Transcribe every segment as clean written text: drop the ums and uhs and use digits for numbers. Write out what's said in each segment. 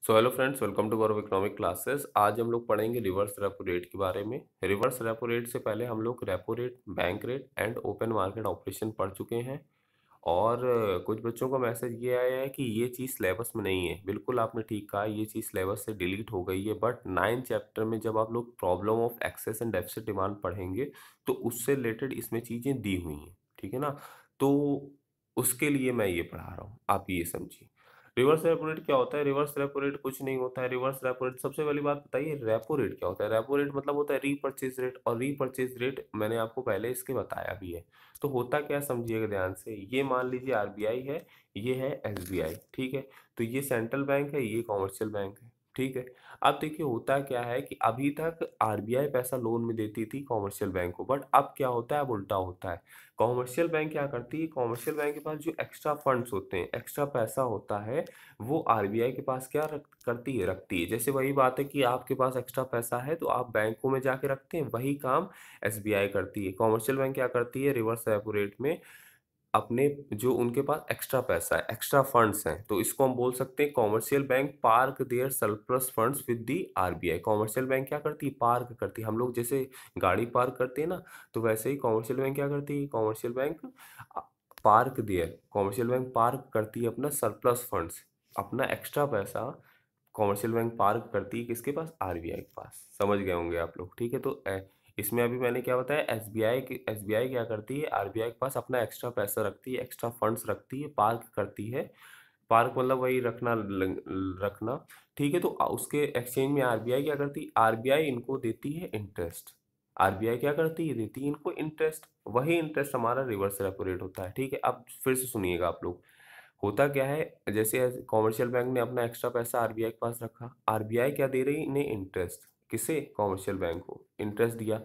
So hello friends, welcome to Gaurav economic classes. आज हम लोग पढ़ेंगे रिवर्स रेपो रेट के बारे में। रिवर्स रेपो रेट से पहले हम लोग repo rate, bank rate and open market operation पढ़ चुके हैं। और कुछ बच्चों का मैसेज ये आया है कि ये चीज़ सिलेबस में नहीं है। बिल्कुल आपने ठीक कहा, ये चीज़ सिलेबस से डिलीट हो गई है। बट 9 चैप्टर में जब आप लोग problem of excess and deficit demand पढ़ेंगे तो उससे रिलेटेड इसमें चीज़ें दी हुई हैं, ठीक है ना। तो उसके लिए मैं ये पढ़ा रहा हूँ, आप ये समझिए। रिवर्स रेपो रेट क्या होता है? रिवर्स रेपो रेट कुछ नहीं होता है। रिवर्स रेपो रेट, सबसे पहली बात बताइए, रेपो रेट क्या होता है? रेपो रेट मतलब होता है रीपरचेज रेट, और रीपरचेज रेट मैंने आपको पहले इसके बताया भी है। तो होता क्या, समझिएगा ध्यान से। ये मान लीजिए आरबीआई है, ये है एसबीआई, ठीक है। तो ये सेंट्रल बैंक है, ये कॉमर्शियल बैंक है, ठीक है। अब देखिए होता क्या है कि अभी तक आरबीआई पैसा लोन में देती थी कॉमर्शियल बैंक को, बट अब क्या होता है, अब उल्टा होता है। कॉमर्शियल बैंक क्या करती है? कॉमर्शियल बैंक के पास जो एक्स्ट्रा फंड्स होते हैं, एक्स्ट्रा पैसा होता है, वो आरबीआई के पास क्या करती है, रखती है। जैसे वही बात है कि आपके पास एक्स्ट्रा पैसा है तो आप बैंकों में जाके रखते हैं, वही काम एसबीआई करती है। कॉमर्शियल बैंक क्या करती है? रिवर्स रेपो रेट में अपने जो उनके पास एक्स्ट्रा पैसा है, एक्स्ट्रा फंड्स हैं, तो इसको हम बोल सकते हैं commercial bank park their surplus funds with the RBI. Commercial bank क्या करती है? पार्क करती है। हम लोग जैसे गाड़ी पार्क करते हैं ना, तो वैसे ही कॉमर्शियल बैंक क्या करती है? Commercial bank park their, commercial bank park करती है अपना सरप्लस फंड्स, अपना एक्स्ट्रा पैसा कॉमर्शियल बैंक पार्क करती है किसके पास? आरबीआई के पास। समझ गए होंगे आप लोग, ठीक है। तो इसमें अभी मैंने क्या बताया, एसबीआई क्या करती है? आरबीआई के पास अपना एक्स्ट्रा पैसा रखती है, एक्स्ट्रा फंड्स रखती है, पार्क करती है। पार्क मतलब वही रखना, रखना, ठीक है। तो उसके एक्सचेंज में आरबीआई क्या करती है? आरबीआई इनको देती है इंटरेस्ट। आरबीआई क्या करती है? देती है इनको इंटरेस्ट। वही इंटरेस्ट हमारा रिवर्स रेपो रेट होता है, ठीक है। अब फिर से सुनिएगा आप लोग। होता क्या है, जैसे कॉमर्शियल बैंक ने अपना एक्स्ट्रा पैसा आरबीआई के पास रखा, आरबीआई क्या दे रही है? इन्हें इंटरेस्ट। किसे? कॉमर्शियल बैंक को इंटरेस्ट दिया।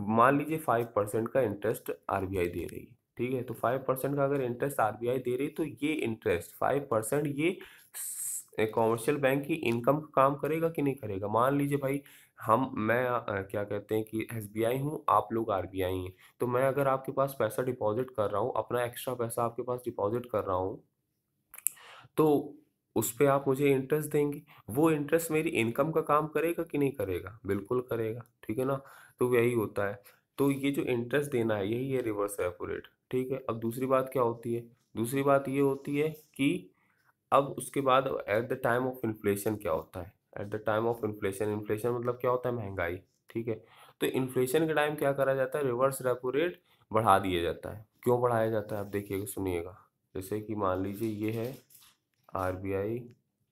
मान लीजिए 5% का इंटरेस्ट आरबीआई दे रही है, ठीक है। तो 5% का अगर इंटरेस्ट आरबीआई दे रही है तो ये इंटरेस्ट 5% ये कॉमर्शियल बैंक की इनकम का काम करेगा कि नहीं करेगा? मान लीजिए भाई, मैं क्या कहते हैं कि एसबीआई हूँ, आप लोग आरबीआई हैं। तो मैं अगर आपके पास पैसा डिपॉजिट कर रहा हूँ, अपना एक्स्ट्रा पैसा आपके पास डिपॉजिट कर रहा हूँ, तो उस पे आप मुझे इंटरेस्ट देंगे। वो इंटरेस्ट मेरी इनकम का काम करेगा कि नहीं करेगा? बिल्कुल करेगा, ठीक है ना। तो यही होता है। तो ये जो इंटरेस्ट देना है, यही है रिवर्स रेपो रेट, ठीक है। अब दूसरी बात क्या होती है? दूसरी बात ये होती है कि अब उसके बाद at the time of inflation क्या होता है? At the time of inflation, inflation मतलब क्या होता है? महंगाई, ठीक है। तो इन्फ्लेशन के टाइम क्या करा जाता है? रिवर्स रेपो रेट बढ़ा दिया जाता है। क्यों बढ़ाया जाता है? आप देखिएगा, सुनिएगा। जैसे कि मान लीजिए ये है आरबीआई,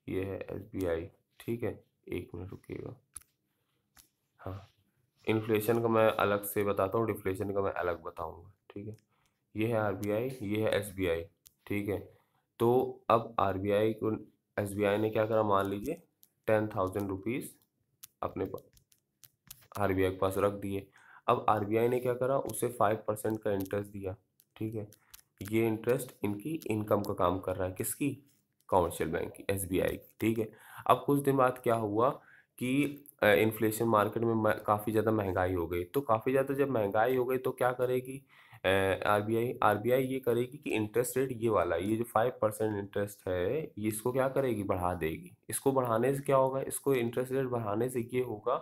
ये है एसबीआई, ठीक है। एक मिनट रुकिएगा। हाँ, इन्फ्लेशन का मैं अलग से बताता हूँ, डिफ्लेशन का मैं अलग बताऊँगा, ठीक है। ये है आरबीआई, ये है एसबीआई, ठीक है। तो अब आरबीआई को, एसबीआई ने क्या करा, मान लीजिए 10,000 रुपीज़ अपने आरबीआई के पास रख दिए। अब आरबीआई ने क्या करा, उसे 5% का इंटरेस्ट दिया, ठीक है। ये इंटरेस्ट इनकी इनकम का काम कर रहा है, किसकी? कॉमर्शियल बैंक की, एसबीआई की, ठीक है। अब कुछ दिन बाद क्या हुआ कि इन्फ्लेशन मार्केट में काफ़ी ज़्यादा महंगाई हो गई। तो काफ़ी ज़्यादा जब महंगाई हो गई तो क्या करेगी आरबीआई? आरबीआई ये करेगी कि इंटरेस्ट रेट ये वाला, ये जो 5% इंटरेस्ट है, ये इसको क्या करेगी? बढ़ा देगी। इसको बढ़ाने से क्या होगा? इसको इंटरेस्ट रेट बढ़ाने से ये होगा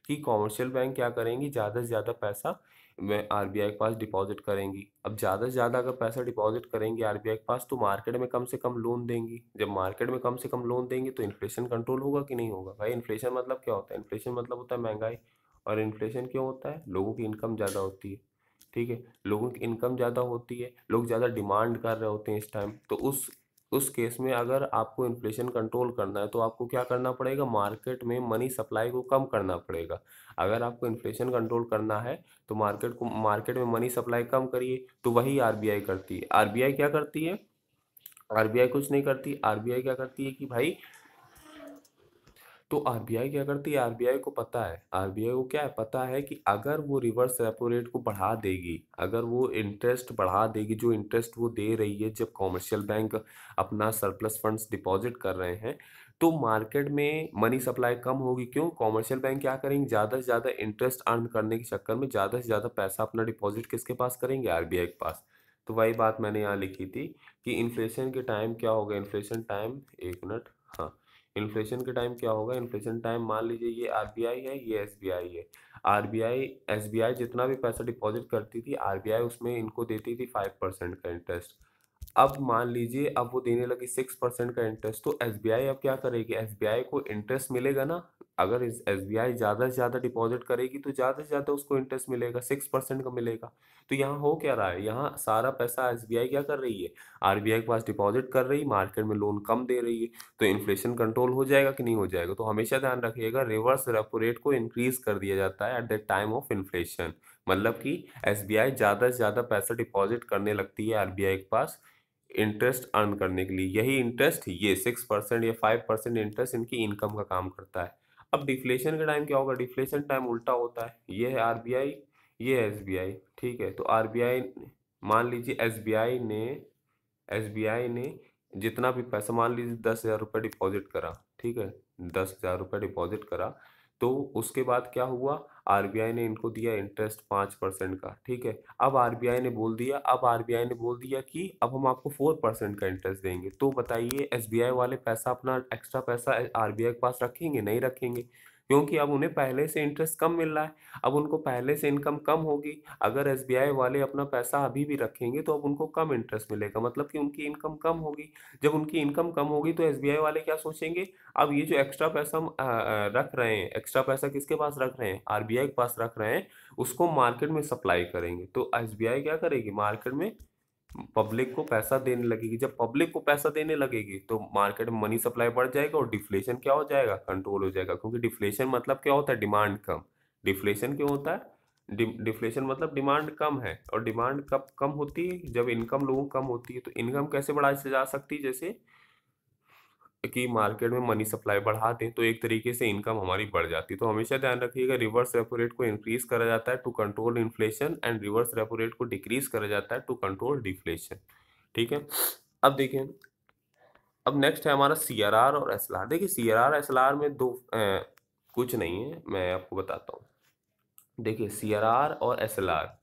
कि कॉमर्शियल बैंक क्या करेंगी? ज़्यादा से ज़्यादा पैसा में आरबीआई के पास डिपॉजिट करेंगी। अब ज़्यादा से ज़्यादा अगर पैसा डिपॉजिट करेंगी आरबीआई के पास, तो मार्केट में कम से कम लोन देंगी। जब मार्केट में कम से कम लोन देंगी तो इन्फ्लेशन कंट्रोल होगा कि नहीं होगा? भाई इन्फ्लेशन मतलब क्या होता है? इन्फ्लेशन मतलब होता है महंगाई। और इन्फ्लेशन क्यों होता है? लोगों की इनकम ज़्यादा होती है, ठीक है। लोगों की इनकम ज़्यादा होती है, लोग ज़्यादा डिमांड कर रहे होते हैं इस टाइम। तो उस केस में अगर आपको इन्फ्लेशन कंट्रोल करना है तो आपको क्या करना पड़ेगा? मार्केट में मनी सप्लाई को कम करना पड़ेगा। अगर आपको इन्फ्लेशन कंट्रोल करना है तो मार्केट में मनी सप्लाई कम करिए। तो वही आरबीआई करती है। आरबीआई क्या करती है? आरबीआई कुछ नहीं करती। आरबीआई क्या करती है कि भाई, तो आरबीआई क्या करती है? आरबीआई को पता है, आरबीआई को क्या है, पता है कि अगर वो रिवर्स रेपो रेट को बढ़ा देगी, अगर वो इंटरेस्ट बढ़ा देगी, जो इंटरेस्ट वो दे रही है जब कॉमर्शियल बैंक अपना सरप्लस फंड्स डिपॉजिट कर रहे हैं, तो मार्केट में मनी सप्लाई कम होगी। क्यों? कॉमर्शियल बैंक क्या करेंगे? ज़्यादा से ज़्यादा इंटरेस्ट अर्न करने के चक्कर में ज़्यादा से ज़्यादा पैसा अपना डिपॉजिट किसके पास करेंगे? आरबीआई के पास। तो वही बात मैंने यहाँ लिखी थी कि इन्फ्लेशन के टाइम क्या होगा? इन्फ्लेशन टाइम, एक मिनट, हाँ, इन्फ्लेशन के टाइम क्या होगा, इन्फ्लेशन टाइम मान लीजिए ये आरबीआई है, ये एसबीआई है। आरबीआई एसबीआई जितना भी पैसा डिपॉजिट करती थी, आरबीआई उसमें इनको देती थी 5% का इंटरेस्ट। अब मान लीजिए अब वो देने लगी 6% का इंटरेस्ट, तो एसबीआई अब क्या करेगी, एसबीआई को इंटरेस्ट मिलेगा ना। अगर एसबीआई ज़्यादा से ज़्यादा डिपॉजिट करेगी तो ज़्यादा से ज़्यादा उसको इंटरेस्ट मिलेगा, 6% का मिलेगा। तो यहाँ हो क्या रहा है, यहाँ सारा पैसा एसबीआई क्या कर रही है, आरबीआई के पास डिपॉजिट कर रही, मार्केट में लोन कम दे रही है। तो इन्फ्लेशन कंट्रोल हो जाएगा कि नहीं हो जाएगा। तो हमेशा ध्यान रखिएगा, रिवर्स रेपो रेट को इंक्रीज कर दिया जाता है at the time of inflation. मतलब कि एसबीआई ज़्यादा से ज़्यादा पैसा डिपॉजिट करने लगती है आरबीआई के पास इंटरेस्ट अर्न करने के लिए। यही इंटरेस्ट, ये 6% या 5% इंटरेस्ट इनकी इनकम का काम करता है। अब डिफ्लेशन के टाइम क्या होगा, डिफ्लेशन टाइम उल्टा होता है। ये है आरबीआई, ये है एसबीआई, ठीक है। तो आरबीआई, मान लीजिए एसबीआई ने जितना भी पैसा, मान लीजिए 10,000 रुपये डिपॉजिट करा, ठीक है, 10,000 रुपये डिपॉजिट करा। तो उसके बाद क्या हुआ, आरबीआई ने इनको दिया इंटरेस्ट 5% का, ठीक है। अब आरबीआई ने बोल दिया कि अब हम आपको 4% का इंटरेस्ट देंगे। तो बताइए एसबीआई वाले पैसा, अपना एक्स्ट्रा पैसा आरबीआई के पास रखेंगे, नहीं रखेंगे, क्योंकि अब उन्हें पहले से इंटरेस्ट कम मिल रहा है। अब उनको पहले से इनकम कम होगी। अगर एसबीआई वाले अपना पैसा अभी भी रखेंगे तो अब उनको कम इंटरेस्ट मिलेगा, मतलब कि उनकी इनकम कम होगी। जब उनकी इनकम कम होगी तो एसबीआई वाले क्या सोचेंगे, अब ये जो एक्स्ट्रा पैसा हम रख रहे हैं, एक्स्ट्रा पैसा किसके पास रख रहे हैं, आरबीआई के पास रख रहे हैं, उसको मार्केट में सप्लाई करेंगे। तो एसबीआई क्या करेगी, मार्केट में पब्लिक को पैसा देने लगेगी। जब पब्लिक को पैसा देने लगेगी तो मार्केट में मनी सप्लाई बढ़ जाएगा और डिफ्लेशन क्या हो जाएगा, कंट्रोल हो जाएगा। क्योंकि डिफ्लेशन मतलब क्या होता है, डिमांड कम। डिफ्लेशन क्यों होता है, डिफ्लेशन मतलब डिमांड कम है। और डिमांड कब कम होती है, जब इनकम लोगों की कम होती है। तो इनकम कैसे बढ़ाई जा सकती है, जैसे कि मार्केट में मनी सप्लाई बढ़ा दें तो एक तरीके से इनकम हमारी बढ़ जाती है। तो हमेशा ध्यान रखिएगा, रिवर्स रेपो रेट को इंक्रीज करा जाता है to control inflation, and reverse repo rate को डिक्रीज करा जाता है टू कंट्रोल डिफ्लेशन, ठीक है। अब देखिए, अब नेक्स्ट है हमारा सीआरआर और एसएलआर। देखिए सीआरआर एसएलआर में कुछ नहीं है, मैं आपको बताता हूँ। देखिए सीआरआर और एसएलआर,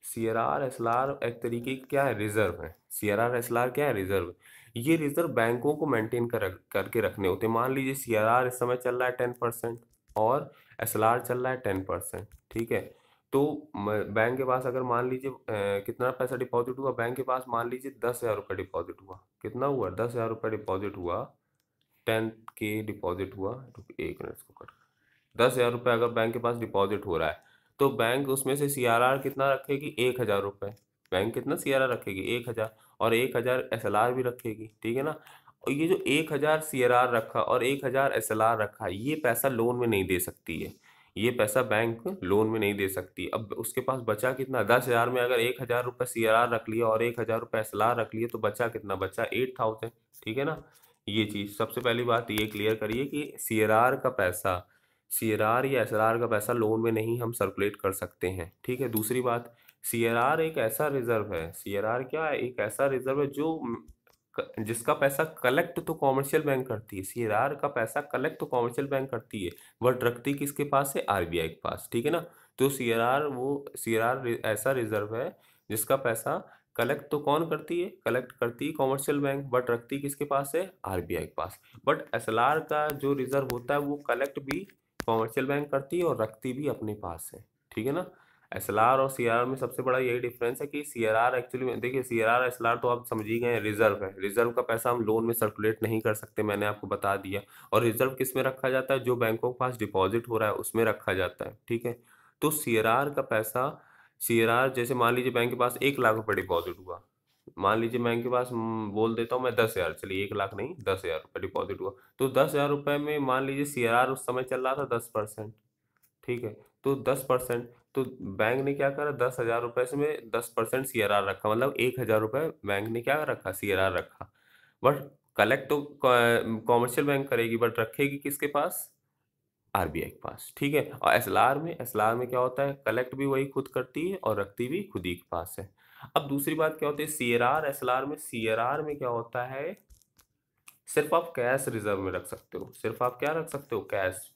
सीआरआर एसएलआर एक तरीके की क्या है, रिजर्व है। सीआरआर एसएलआर क्या है, रिजर्व। ये रिजर्व बैंकों को मेंटेन करके रखने होते हैं। मान लीजिए सीआरआर इस समय चल रहा है 10% और एसएलआर चल रहा है 10%, ठीक है। तो बैंक के पास अगर मान लीजिए कितना पैसा डिपॉजिट हुआ, बैंक के पास मान लीजिए 10,000 रुपये डिपॉजिट हुआ। कितना हुआ, 10,000 रुपये डिपॉजिट हुआ, 10K डिपॉजिट हुआ। रुकिए एक मिनट, इसको कट। 10,000 रुपये अगर बैंक के पास डिपॉजिट हो रहा है तो बैंक उसमें से सीआरआर कितना रखेगी, 1,000 रुपये। बैंक कितना सीआरआर रखेगी, 1,000, और 1,000 एसएलआर भी रखेगी, ठीक है ना। और ये जो 1,000 सीआरआर रखा और 1,000 एसएलआर रखा, ये पैसा लोन में नहीं दे सकती है। ये पैसा बैंक लोन में नहीं दे सकती। अब उसके पास बचा कितना, 10,000 में अगर 1,000 रुपये सीआरआर रख लिया और 1,000 रुपये एसएलआर रख लिया तो बचा कितना, बचा 8,000, ठीक है ना। ये चीज़ सबसे पहली बात ये क्लियर करिए कि सीआरआर का पैसा, सीआरआर या एसआरआर का पैसा लोन में नहीं हम सर्कुलेट कर सकते हैं, ठीक है। दूसरी बात, सीआरआर एक ऐसा रिजर्व है, सीआरआर क्या है, एक ऐसा रिजर्व है जो जिसका पैसा कलेक्ट तो कॉमर्शियल बैंक करती है। सीआरआर का पैसा कलेक्ट तो कॉमर्शियल बैंक करती है, बट रखती किसके पास है, आरबीआई के पास, ठीक है ना। तो सीआरआर ऐसा रिजर्व है जिसका पैसा कलेक्ट तो कौन करती है, कलेक्ट करती है कॉमर्शियल बैंक, बट रखती किसके पास है, आरबीआई के पास। बट एसएलआर का जो रिजर्व होता है वो कलेक्ट भी कॉमर्शियल बैंक करती है और रखती भी अपने पास है, ठीक है ना। एसएलआर और सीआरआर में सबसे बड़ा यही डिफरेंस है कि सीआरआर एक्चुअली में, देखिए सीआरआर एसएलआर तो आप समझ ही गए, रिजर्व है। रिजर्व का पैसा हम लोन में सर्कुलेट नहीं कर सकते, मैंने आपको बता दिया। और रिजर्व किस में रखा जाता है, जो बैंकों के पास डिपॉजिट हो रहा है उसमें रखा जाता है, ठीक है। तो सीआरआर का पैसा, सीआरआर जैसे मान लीजिए बैंक के पास 1,00,000 रुपये डिपॉजिट हुआ। मान लीजिए बैंक के पास बोल देता हूँ मैं 10,000, चलिए 1,00,000 नहीं, 10,000 रुपये डिपॉजिट हुआ। तो 10,000 रुपये में मान लीजिए सीआरआर उस समय चल रहा था 10%, ठीक है। तो 10%, तो बैंक ने क्या करा, 10,000 रुपये से में 10% सीआरआर रखा, मतलब 1,000 रुपये बैंक ने क्या रखा, सीआरआर रखा। बट कलेक्ट तो कॉमर्शियल बैंक करेगी, बट रखेगी किसके पास, आरबीआई के पास, ठीक है। और एसएलआर में क्या होता है, कलेक्ट भी वही खुद करती है और रखती भी खुद ही के पास है। अब दूसरी बात क्या होती है, सीआरआर एसएलआर में, सीआरआर में क्या होता है, सिर्फ आप कैश रिजर्व में रख सकते हो, सिर्फ आप क्या रख सकते हो, कैश,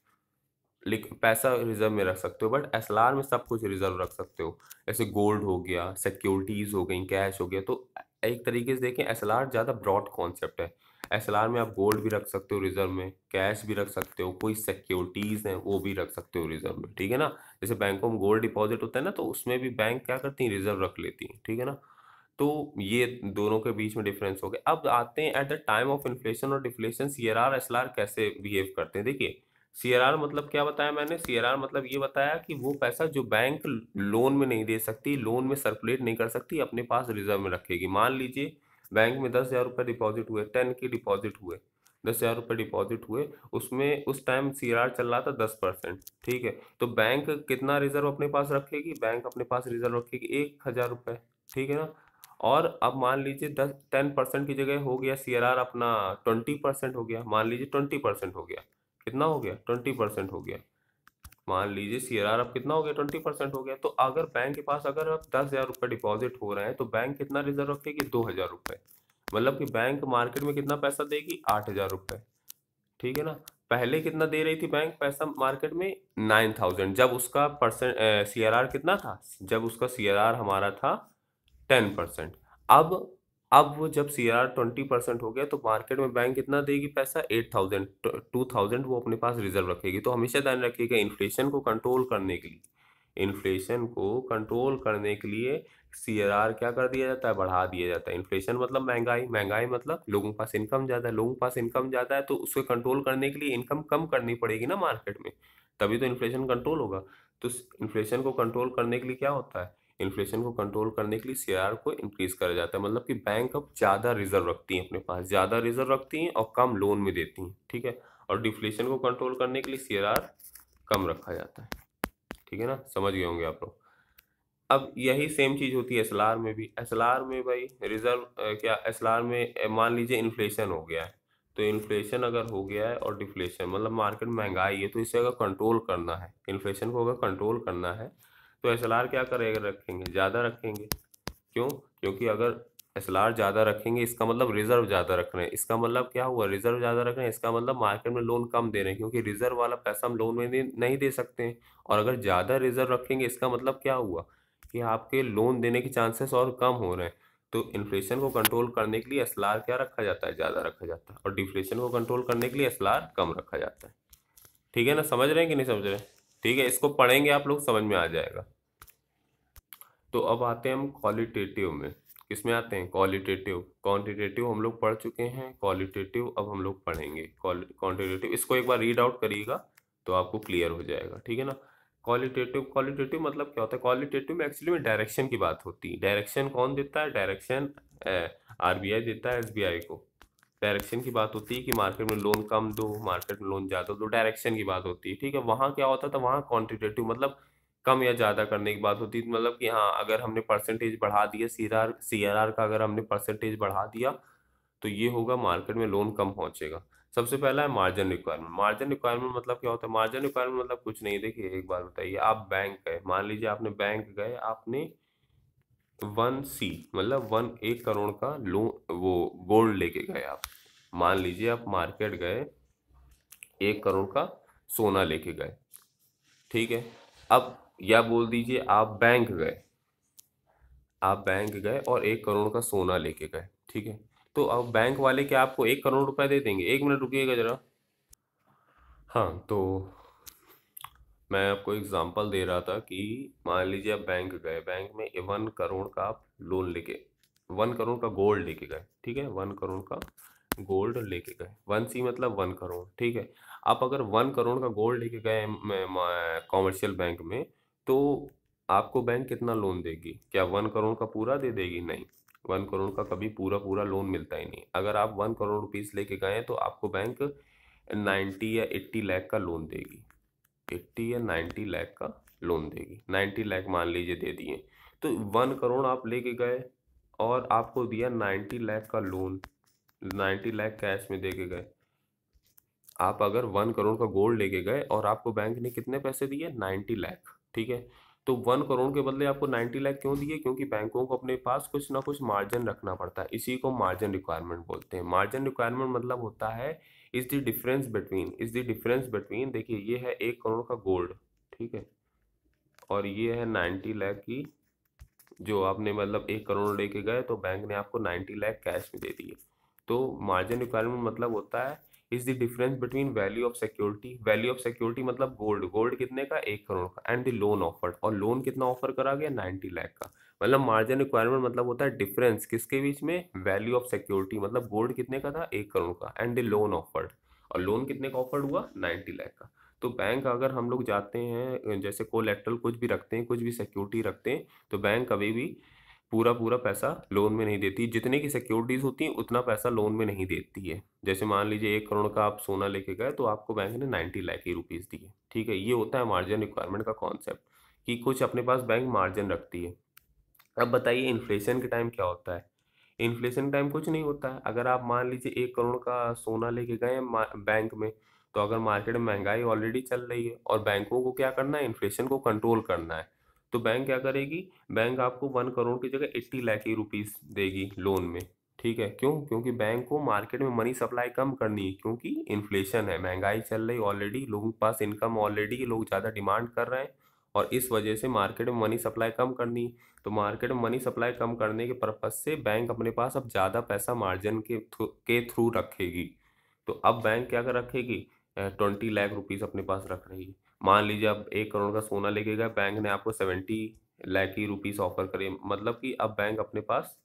पैसा रिजर्व में रख सकते हो। बट एसएलआर में सब कुछ रिजर्व रख सकते हो, जैसे गोल्ड हो गया, सिक्योरिटीज हो गई, कैश हो गया। तो एक तरीके से देखें एसएलआर ज़्यादा ब्रॉड कॉन्सेप्ट है। एसएलआर में आप गोल्ड भी रख सकते हो रिजर्व में, कैश भी रख सकते हो, कोई सिक्योरिटीज़ हैं वो भी रख सकते हो रिजर्व में, ठीक है ना। जैसे बैंकों में गोल्ड डिपॉजिट होता है ना, तो उसमें भी बैंक क्या करती हैं, रिजर्व रख लेती हैं, ठीक है ना। तो ये दोनों के बीच में डिफरेंस हो गया। अब आते हैं at the time of inflation और डिफ्लेशन सीआरआर एसएलआर कैसे बिहेव करते हैं। देखिए सीआरआर मतलब क्या बताया मैंने, सीआरआर मतलब ये बताया कि वो पैसा जो बैंक लोन में नहीं दे सकती, लोन में सर्कुलेट नहीं कर सकती, अपने पास रिजर्व में रखेगी। मान लीजिए बैंक में 10,000 रुपये डिपॉजिट हुए, 10 के डिपॉजिट हुए, 10,000 रुपये डिपॉजिट हुए, उसमें उस टाइम सीआरआर चल रहा था 10%, ठीक है। तो बैंक कितना रिजर्व अपने पास रखेगी, बैंक अपने पास रिजर्व रखेगी 1,000 रुपये, ठीक है ना। और अब मान लीजिए 10% की जगह हो गया सीआरआर अपना 20% हो गया, मान लीजिए 20% हो गया, कितना हो गया 20% हो गया। मान लीजिए सीआरआर अब कितना हो गया 20% हो गया। तो अगर बैंक के पास अगर अब 10,000 रुपये डिपॉजिट हो रहे हैं तो बैंक कितना रिजर्व रखेगी 2,000 रुपये। मतलब कि बैंक मार्केट में कितना पैसा देगी 8,000 रुपये, ठीक है ना। पहले कितना दे रही थी बैंक पैसा मार्केट में 9,000, जब उसका परसेंट सीआरआर कितना था, जब उसका सीआरआर हमारा था 10%। अब अब वो जब सीआरआर 20% हो गया तो मार्केट में बैंक कितना देगी पैसा 8,000, 2,000 वो अपने पास रिजर्व रखेगी। तो हमेशा ध्यान रखिएगा इन्फ्लेशन को कंट्रोल करने के लिए, इन्फ्लेशन को कंट्रोल करने के लिए सीआरआर क्या कर दिया जाता है, बढ़ा दिया जाता है। इन्फ्लेशन मतलब महंगाई, महंगाई मतलब लोगों के पास इनकम ज़्यादा है, लोगों के पास इनकम ज़्यादा है तो उसको कंट्रोल करने के लिए इनकम कम करनी पड़ेगी ना मार्केट में, तभी तो इन्फ्लेशन कंट्रोल होगा। तो इन्फ्लेशन को कंट्रोल करने के लिए क्या होता है, इन्फ्लेशन को कंट्रोल करने के लिए सीआरआर को इंक्रीज करा जाता है। मतलब कि बैंक अब ज़्यादा रिजर्व रखती हैं, अपने पास ज़्यादा रिजर्व रखती हैं और कम लोन में देती हैं, ठीक है। और डिफ्लेशन को कंट्रोल करने के लिए सीआरआर कम रखा जाता है, ठीक है ना, समझ गए होंगे आप लोग। अब यही सेम चीज़ होती है एसएलआर में भी। एसएलआर में भाई रिजर्व क्या एसएलआर में मान लीजिए इन्फ्लेशन हो गया है, तो इन्फ्लेशन अगर हो गया है और डिफ्लेशन मतलब मार्केट में महंगाई है, तो इसे अगर कंट्रोल करना है, इन्फ्लेशन को अगर कंट्रोल करना है तो एसएलआर क्या करेगा, रखेंगे ज़्यादा रखेंगे। क्यों, क्योंकि अगर एसएलआर ज़्यादा रखेंगे इसका मतलब रिजर्व ज़्यादा रख रहे हैं, इसका मतलब क्या हुआ, रिजर्व ज़्यादा रख रहे हैं, इसका मतलब मार्केट में लोन कम दे रहे हैं, क्योंकि रिजर्व वाला पैसा हम लोन में नहीं दे सकते हैं। और अगर ज़्यादा रिजर्व रखेंगे इसका मतलब क्या हुआ कि आपके लोन देने के चांसेस और कम हो रहे हैं। तो इन्फ्लेशन को कंट्रोल करने के लिए एसएलआर क्या रखा जाता है, ज़्यादा रखा जाता है, और डिफ्लेशन को कंट्रोल करने के लिए एसएलआर कम रखा जाता है, ठीक है ना। समझ रहे हैं कि नहीं समझ रहे हैं, ठीक है, इसको पढ़ेंगे आप लोग समझ में आ जाएगा। तो अब आते हैं हम क्वालिटेटिव में, किसमें आते हैं, क्वालिटेटिव। क्वांटिटेटिव हम लोग पढ़ चुके हैं, क्वालिटेटिव अब हम लोग पढ़ेंगे। क्वांटिटेटिव इसको एक बार रीड आउट करिएगा तो आपको क्लियर हो जाएगा, ठीक है ना। क्वालिटेटिव, क्वालिटेटिव मतलब क्या होता है, क्वालिटेटिव में एक्चुअली में डायरेक्शन की बात होती है। डायरेक्शन कौन देता है, डायरेक्शन आरबीआई देता है एसबीआई को। डायरेक्शन की बात होती है कि मार्केट में लोन कम दो, मार्केट में लोन ज़्यादा दो, डायरेक्शन की बात होती है, ठीक है। वहाँ क्या होता था, वहाँ क्वांटिटेटिव मतलब कम या ज़्यादा करने की बात होती है। मतलब कि हाँ अगर हमने परसेंटेज बढ़ा दिया, सीआरआर का अगर हमने परसेंटेज बढ़ा दिया तो ये होगा मार्केट में लोन कम पहुंचेगा। सबसे पहला है मार्जिन रिक्वायरमेंट। मार्जिन रिक्वायरमेंट मतलब क्या होता है, मार्जिन रिक्वायरमेंट मतलब कुछ नहीं। देखिए एक बार बताइए, आप बैंक गए, मान लीजिए आपने बैंक गए, आपने 1 सी मतलब 1 करोड़ का लोन वो गोल्ड लेके गए आप। मान लीजिए आप मार्केट गए, 1 करोड़ का सोना लेके गए, ठीक है। अब या बोल दीजिए आप बैंक गए, आप बैंक गए और 1 करोड़ का सोना लेके गए, ठीक है। तो अब बैंक वाले क्या आपको 1 करोड़ रुपए दे देंगे, एक मिनट रुकिएगा जरा। हाँ तो मैं आपको एग्जांपल दे रहा था कि मान लीजिए आप बैंक गए, बैंक में 1 करोड़ का आप लोन लेके, 1 करोड़ का गोल्ड लेके गए, ठीक है, 1 करोड़ का गोल्ड लेके गए, 1 सी मतलब 1 करोड़, ठीक है। आप अगर 1 करोड़ का गोल्ड लेके गए कॉमर्शियल बैंक में, तो आपको बैंक कितना लोन देगी, क्या 1 करोड़ का पूरा दे देगी, नहीं। 1 करोड़ का कभी पूरा पूरा लोन मिलता ही नहीं। अगर आप 1 करोड़ रुपीज़ लेके गए तो आपको बैंक 90 या 80 लाख का लोन देगी, 80 या 90 लाख का लोन देगी। 90 लाख मान लीजिए दे दिए, तो 1 करोड़ आप लेके गए और आपको दिया 90 लाख का लोन, 90 लाख कैश में दे के गए। आप अगर 1 करोड़ का गोल्ड लेके गए और आपको बैंक ने कितने पैसे दिए, 90 लाख, ठीक है। तो 1 करोड़ के बदले आपको 90 लाख क्यों दिए, क्योंकि बैंकों को अपने पास कुछ ना कुछ मार्जिन रखना पड़ता है, इसी को मार्जिन रिक्वायरमेंट बोलते हैं। मार्जिन रिक्वायरमेंट मतलब होता है इज द डिफरेंस बिटवीन, देखिए ये है 1 करोड़ का गोल्ड, ठीक है, और ये है 90 लाख की जो आपने मतलब 1 करोड़ लेके गए तो बैंक ने आपको 90 लाख कैश में दे दिए। तो मार्जिन रिक्वायरमेंट मतलब होता है is the difference between value of security, value of security मतलब गोल्ड, गोल्ड कितने का 1 करोड़ का, एंड द लोन ऑफर्ड, और लोन कितना ऑफर करा गया 90 लाख का। मतलब मार्जिन रिक्वायरमेंट मतलब होता है डिफरेंस किसके बीच में, वैल्यू ऑफ सिक्योरिटी मतलब गोल्ड कितने का था 1 करोड़ का, एंड द लोन ऑफर्ड, और लोन कितने का ऑफर्ड हुआ 90 लाख का। तो बैंक अगर हम लोग जाते हैं जैसे कोलेट्रल कुछ भी रखते हैं, कुछ भी सिक्योरिटी रखते हैं, तो बैंक कभी भी पूरा पूरा पैसा लोन में नहीं देती, जितने की सिक्योरिटीज होती हैं उतना पैसा लोन में नहीं देती है। जैसे मान लीजिए 1 करोड़ का आप सोना लेके गए तो आपको बैंक ने 90 लाख ही रुपीस दिए, ठीक है। ये होता है मार्जिन रिक्वायरमेंट का कॉन्सेप्ट, कि कुछ अपने पास बैंक मार्जिन रखती है। अब बताइए इन्फ्लेशन के टाइम क्या होता है। इन्फ्लेशन टाइम कुछ नहीं होता है। अगर आप मान लीजिए 1 करोड़ का सोना लेके गए हैं बैंक में, तो अगर मार्केट में महंगाई ऑलरेडी चल रही है और बैंकों को क्या करना है, इन्फ्लेशन को कंट्रोल करना है, तो बैंक क्या करेगी, बैंक आपको 1 करोड़ की जगह 80 लाख ही रुपीस देगी लोन में, ठीक है। क्यों? क्योंकि बैंक को मार्केट में मनी सप्लाई कम करनी है, क्योंकि इन्फ्लेशन है, महंगाई चल रही ऑलरेडी, लोगों के पास इनकम ऑलरेडी, लोग ज़्यादा डिमांड कर रहे हैं, और इस वजह से मार्केट में मनी सप्लाई कम करनी है। तो मार्केट में मनी सप्लाई कम करने के पर्पज से बैंक अपने पास अब ज़्यादा पैसा मार्जिन के थ्रू रखेगी। तो अब बैंक क्या कर रखेगी, 20 लाख रुपीस अपने पास रख रही है। मान लीजिए अब 1 करोड़ का सोना लेके गए, बैंक ने आपको 70 लाख ही रुपीस ऑफर करे, मतलब कि अब बैंक अपने पास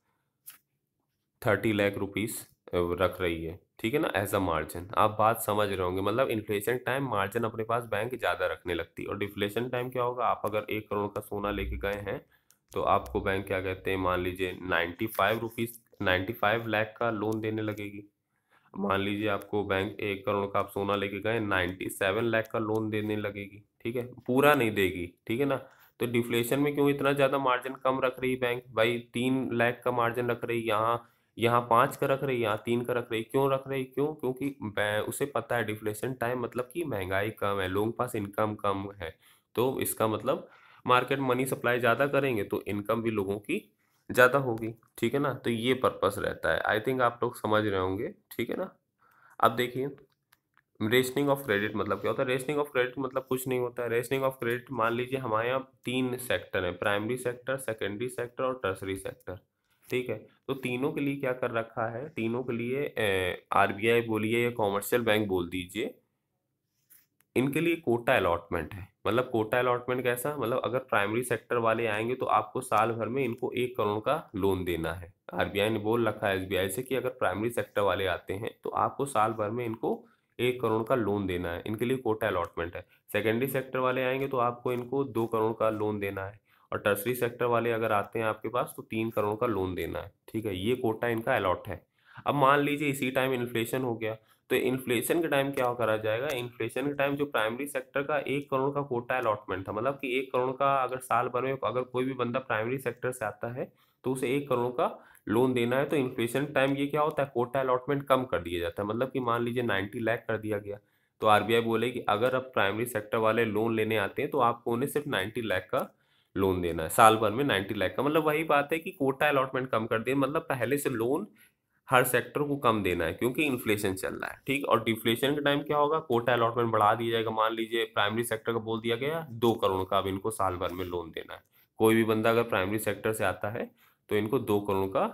30 लाख रुपीस रख रही है, ठीक है ना, एज अ मार्जिन। आप बात समझ रहे होंगे, मतलब इन्फ्लेशन टाइम मार्जिन अपने पास बैंक ज़्यादा रखने लगती है, और डिफ्लेशन टाइम क्या होगा, आप अगर 1 करोड़ का सोना लेके गए हैं तो आपको बैंक क्या कहते हैं, मान लीजिए 95 लाख का लोन देने लगेगी। मान लीजिए आपको बैंक 1 करोड़ का आप सोना लेके गए, 97 लाख का लोन देने लगेगी, ठीक है, पूरा नहीं देगी, ठीक है ना। तो डिफ्लेशन में क्यों इतना ज़्यादा मार्जिन कम रख रही बैंक, भाई 3 लाख का मार्जिन रख रही, यहाँ यहाँ 5 का रख रही, यहाँ 3 का रख रही, क्यों रख रही, क्यों? क्योंकि उसे पता है डिफ्लेशन टाइम मतलब कि महंगाई कम है, लोगों के पास इनकम कम है, तो इसका मतलब मार्केट मनी सप्लाई ज़्यादा करेंगे तो इनकम भी लोगों की ज़्यादा होगी, ठीक है ना। तो ये पर्पस रहता है, आई थिंक आप लोग समझ रहे होंगे, ठीक है ना। अब देखिए रेशनिंग ऑफ क्रेडिट मतलब क्या होता है। रेशनिंग ऑफ क्रेडिट मतलब कुछ नहीं होता है। रेशनिंग ऑफ क्रेडिट, मान लीजिए हमारे यहाँ 3 सेक्टर है, प्राइमरी सेक्टर, सेकेंडरी सेक्टर और टर्सरी सेक्टर, ठीक है। तो तीनों के लिए क्या कर रखा है, तीनों के लिए आरबीआई बोलिए या कॉमर्शियल बैंक बोल दीजिए, इनके लिए कोटा अलॉटमेंट है। मतलब कोटा अलॉटमेंट कैसा, मतलब अगर प्राइमरी सेक्टर वाले आएंगे तो आपको साल भर में इनको 1 करोड़ का लोन देना है। आरबीआई ने बोल रखा है एसबीआई से कि अगर प्राइमरी सेक्टर वाले आते हैं तो आपको साल भर में इनको 1 करोड़ का लोन देना है, इनके लिए कोटा अलॉटमेंट है। सेकेंडरी सेक्टर वाले आएंगे तो आपको इनको 2 करोड़ का लोन देना है, और टर्सरी सेक्टर वाले अगर आते हैं आपके पास तो 3 करोड़ का लोन देना है, ठीक है। ये कोटा इनका अलॉट है। अब मान लीजिए इसी टाइम इन्फ्लेशन हो गया, तो इन्फ्लेशन के टाइम क्या करा जाएगा, इन्फ्लेशन के टाइम जो प्राइमरी सेक्टर का 1 करोड़ का कोटा अलॉटमेंट था, मतलब कि 1 करोड़ का अगर साल भर में अगर कोई भी बंदा प्राइमरी सेक्टर से आता है तो उसे 1 करोड़ का लोन देना है, तो इन्फ्लेशन टाइम ये क्या होता है, कोटा अलॉटमेंट कम कर दिया जाता है। मतलब कि मान लीजिए 90 लाख कर दिया गया, तो आरबीआई बोले कि अगर अब प्राइमरी सेक्टर वाले लोन लेने आते हैं तो आपको उन्हें सिर्फ 90 लाख का लोन देना है, साल भर में 90 लाख का। मतलब वही बात है कि कोटा अलॉटमेंट कम कर दिया, मतलब पहले से लोन हर सेक्टर को कम देना है क्योंकि इन्फ्लेशन चल रहा है, ठीक। और डिफ्लेशन के टाइम क्या होगा, कोटा अलॉटमेंट बढ़ा दिया जाएगा। मान लीजिए प्राइमरी सेक्टर का बोल दिया गया 2 करोड़ का अब इनको साल भर में लोन देना है। कोई भी बंदा अगर प्राइमरी सेक्टर से आता है तो इनको 2 करोड़ का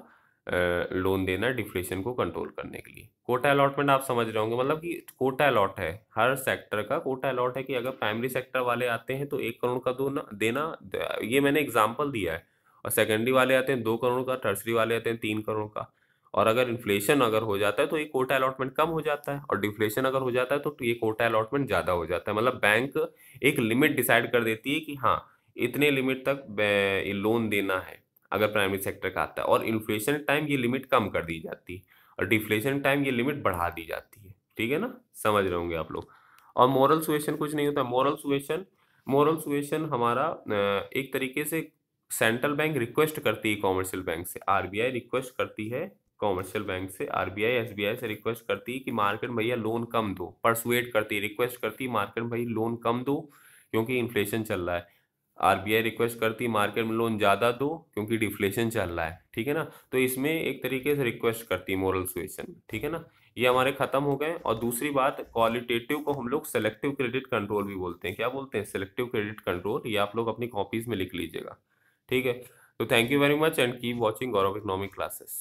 लोन देना है डिफ्लेशन को कंट्रोल करने के लिए। कोटा अलॉटमेंट आप समझ रहे होंगे, मतलब कि कोटा अलॉट है, हर सेक्टर का कोटा अलॉट है कि अगर प्राइमरी सेक्टर वाले आते हैं तो 1 करोड़ का देना, ये मैंने एग्जाम्पल दिया है। और सेकेंडरी वाले आते हैं 2 करोड़ का, टर्सरी वाले आते हैं 3 करोड़ का। और अगर इन्फ्लेशन अगर हो जाता है तो ये कोटा अलॉटमेंट कम हो जाता है, और डिफ्लेशन अगर हो जाता है तो ये कोटा अलॉटमेंट ज़्यादा हो जाता है। मतलब बैंक एक लिमिट डिसाइड कर देती है कि हाँ इतने लिमिट तक ये लोन देना है अगर प्राइमरी सेक्टर का आता है, और इन्फ्लेशन टाइम ये लिमिट कम कर दी जाती है, और डिफ्लेशन टाइम ये लिमिट बढ़ा दी जाती है, ठीक है ना। समझ रहे होंगे आप लोग। और मोरल सुएशन कुछ नहीं होता। मोरल सुएशन हमारा एक तरीके से सेंट्रल बैंक रिक्वेस्ट करती है कॉमर्शियल बैंक से, आरबीआई रिक्वेस्ट करती है कॉमर्शियल बैंक से, आरबीआई एसबीआई से रिक्वेस्ट करती है कि मार्केट भैया लोन कम दो, परसुएट करती है, रिक्वेस्ट करती है मार्केट भाई लोन कम दो क्योंकि इन्फ्लेशन चल रहा है। आरबीआई रिक्वेस्ट करती है मार्केट में लोन ज़्यादा दो क्योंकि डिफ्लेशन चल रहा है, ठीक है ना। तो इसमें एक तरीके से रिक्वेस्ट करती है मोरल सुएशन, ठीक है ना। ये हमारे खत्म हो गए। और दूसरी बात, क्वालिटेटिव को हम लोग सेलेक्टिव क्रेडिट कंट्रोल भी बोलते हैं। क्या बोलते हैं? Selective credit control. ये आप लोग अपनी कॉपीज में लिख लीजिएगा, ठीक है। तो thank you very much and keep watching Gaurav economic classes.